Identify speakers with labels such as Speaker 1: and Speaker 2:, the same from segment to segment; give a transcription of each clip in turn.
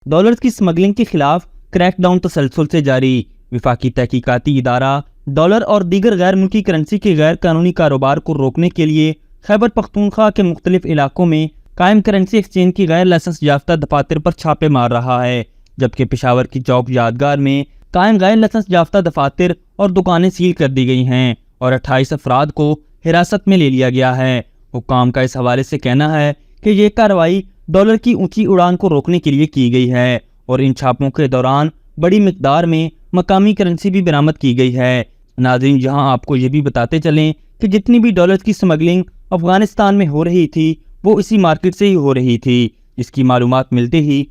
Speaker 1: Dollars की smuggling के खिलाफ क्रैकडाउन तसलसल से जारी। वफाकी तहकीकाती इदारा डॉलर और दीगर गैर मुल्की करेंसी के गैर कानूनी कारोबार को रोकने के लिए खैबर पख्तूनख्वा के मुख्तलिफ इलाकों में कायम करेंसी एक्सचेंज की गैर लाइसेंस याफ्ता दफातर पर छापे मार रहा है, जबकि पेशावर की चौक यादगार में कायम गैर लाइसेंस याफ्ता दफातर और दुकानें सील कर दी गई हैं और 28 अफराद को हिरासत में ले लिया गया है। हुक्काम का इस हवाले से कहना है कि ये कार्रवाई डॉलर की ऊंची उड़ान को रोकने के लिए की गई है और इन छापों के दौरान बड़ी मिकदार में मकामी करेंसी भी बरामद की गई है। नाज़रीन, जहां आपको ये भी बताते चलें कि जितनी भी डॉलर की स्मगलिंग अफगानिस्तान में हो रही थी वो इसी मार्केट से ही हो रही थी। इसकी मालूमात मिलते ही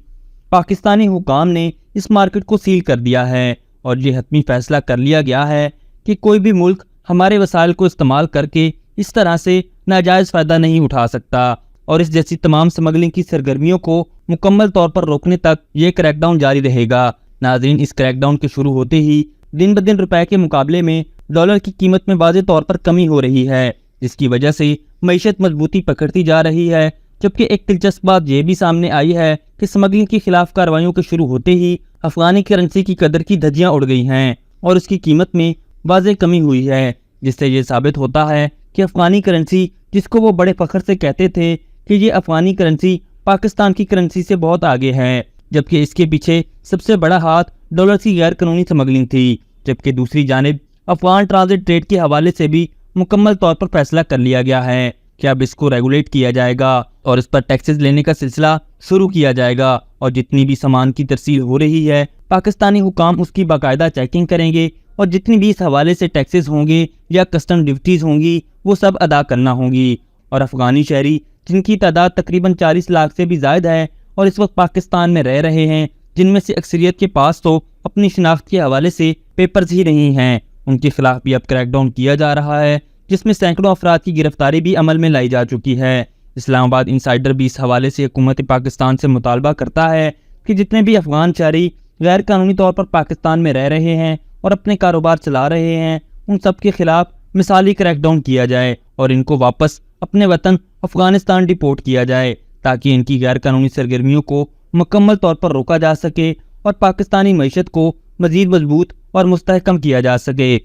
Speaker 1: पाकिस्तानी हुकाम ने इस मार्केट को सील कर दिया है और ये हतमी फैसला कर लिया गया है कि कोई भी मुल्क हमारे वसाइल को इस्तेमाल करके इस तरह से नाजायज़ फ़ायदा नहीं उठा सकता और इस जैसी तमाम स्मगलिंग की सरगर्मियों को मुकम्मल तौर पर रोकने तक ये क्रैकडाउन जारी रहेगा। नाज़रीन, इस क्रैकडाउन के शुरू होते ही दिन ब दिन रुपए के मुकाबले में डॉलर की कीमत में वाज़ेह तौर पर कमी हो रही है, जिसकी वजह से मईशत मजबूती पकड़ती जा रही है। जबकि एक दिलचस्प बात यह भी सामने आई है कि स्मगलिंग के खिलाफ कार्रवाइयों के शुरू होते ही अफगानी करेंसी की कदर की धज्जियां उड़ गई हैं और उसकी कीमत में वाज़ेह कमी हुई है, जिससे ये साबित होता है कि अफगानी करेंसी, जिसको वो बड़े फख्र से कहते थे कि ये अफगानी करेंसी पाकिस्तान की करेंसी से बहुत आगे है, जबकि इसके पीछे सबसे बड़ा हाथ डॉलर की गैर कानूनी स्मगलिंग थी। जबकि दूसरी जानिब अफगान ट्रांजिट ट्रेड के हवाले से भी मुकम्मल तौर पर फैसला कर लिया गया है कि अब इसको रेगुलेट किया जाएगा और इस पर टैक्सेस लेने का सिलसिला शुरू किया जाएगा और जितनी भी सामान की तरसील हो रही है पाकिस्तानी हुकाम उसकी बाकायदा चेकिंग करेंगे और जितनी भी इस हवाले से टैक्सेस होंगे या कस्टम ड्यूटीज़ होंगी वो सब अदा करना होंगी। और अफगानी शहरी, जिनकी तादाद तकरीबन 40 लाख से भी ज़ायद है और इस वक्त पाकिस्तान में रह रहे हैं, जिनमें से अक्सरियत के पास तो अपनी शिनाख्त के हवाले से पेपर्स ही नहीं हैं, उनके खिलाफ भी अब क्रैकडाउन किया जा रहा है, जिसमें सैकड़ों अफराद की गिरफ्तारी भी अमल में लाई जा चुकी है। इस्लामाबाद इंसाइडर भी इस हवाले से हुकूमत पाकिस्तान से मुतालबा करता है कि जितने भी अफगान शहरी गैर कानूनी तौर पर पाकिस्तान में रह रहे हैं और अपने कारोबार चला रहे हैं, उन सब के खिलाफ मिसाली क्रैकडाउन किया जाए और इनको वापस अपने वतन अफगानिस्तान डिपोर्ट किया जाए, ताकि इनकी गैर कानूनी सरगर्मियों को मुकम्मल तौर पर रोका जा सके और पाकिस्तानी मईशत को मजीद मजबूत और मुस्तहकम किया जा सके।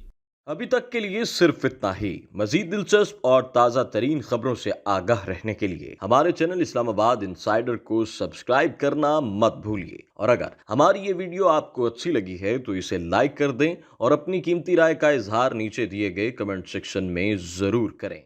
Speaker 2: अभी तक के लिए सिर्फ इतना ही। मजीद दिलचस्प और ताज़ा तरीन खबरों से आगाह रहने के लिए हमारे चैनल इस्लामाबाद इंसाइडर को सब्सक्राइब करना मत भूलिए। और अगर हमारी ये वीडियो आपको अच्छी लगी है तो इसे लाइक कर दें और अपनी कीमती राय का इजहार नीचे दिए गए कमेंट सेक्शन में ज़रूर करें।